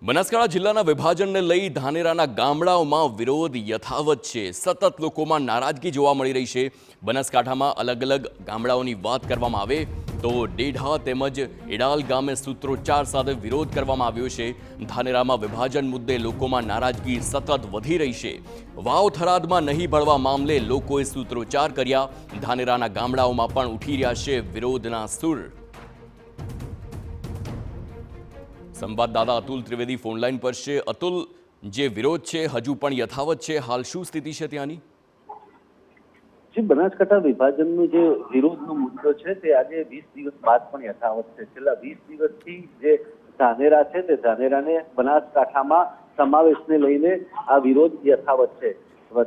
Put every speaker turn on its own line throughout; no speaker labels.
બનાસકાંઠા જિલ્લાના વિભાજનને લઈ ધાનેરાના ગામડાઓમાં વિરોધ યથાવત છે। સતત લોકોમાં નારાજગી જોવા મળી રહી છે। બનાસકાંઠામાં અલગ અલગ ગામડાઓની વાત કરવામાં આવે તો ડેઢા તેમજ એડાલ ગામે સૂત્રોચ્ચાર સાથે વિરોધ કરવામાં આવ્યો છે। ધાનેરામાં વિભાજન મુદ્દે લોકોમાં નારાજગી સતત વધી રહી છે। વાવ થરાદમાં નહીં ભળવા મામલે લોકોએ સૂત્રોચ્ચાર કર્યા। ધાનેરાના ગામડાઓમાં પણ ઉઠી રહ્યા છે વિરોધના સૂર। સંવાદદાતા અતુલ ત્રિવેદી ફોનલાઈન પર છે। અતુલ, જે વિરોધ છે હજુ પણ યથાવત છે, હાલ શું સ્થિતિ છે ત્યાંની?
જે બનાસકાંઠા વિભાજનનો જે વિરોધનો મુદ્દો છે તે આજે 20 દિવસ બાદ પણ યથાવત છે। છેલ્લા 20 દિવસથી જે ધાનેરા છે તે ધાનેરાને બનાસકાંઠામાં સમાવેશને લઈને આ વિરોધ યથાવત છે।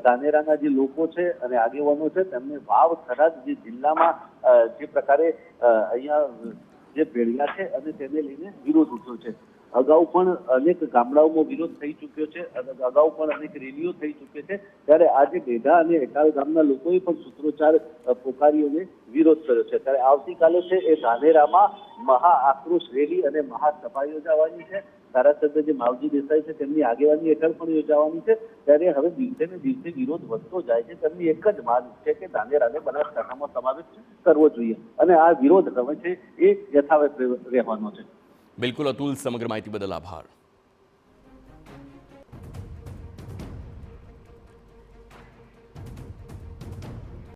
ધાનેરાના જે લોકો છે અને આગેવાનો છે તેમને વાવ થરાદ જે જિલ્લામાં જે પ્રકારે અહીંયા જે ભેળ્યા છે અને તેને લઈને વિરોધ ઉઠ્યો છે। અગાઉ પણ અનેક ગામડાઓમાં વિરોધ થઈ ચૂક્યો છે, અગાઉ પણ અનેક રેલીઓ થઈ ચૂકી છે। ત્યારે આજે બેઢા અને એકાલ ગામના લોકોએ પણ સૂત્રોચ્ચાર પોકારીઓને વિરોધ કર્યો છે। ત્યારે આવતીકાલે છે એ ધાનેરામાં મહા આક્રોશ રેલી અને મહાસભા યોજાવાની છે। ધારાસભ્ય જે માવજી દેસાઈ છે તેમની આગેવાની હેઠળ પણ યોજાવાની છે। ત્યારે હવે દિવસે ને દિવસે વિરોધ વધતો જાય છે। તેમની એક જ માંગ છે કે ધાનેરાને બનાસકાંઠામાં સમાવેશ કરવો જોઈએ અને આ વિરોધ હવે છે એ યથાવત રહેવાનો છે।
બિલકુલ અતુલ, સમગ્ર માહિતી બદલ આભાર।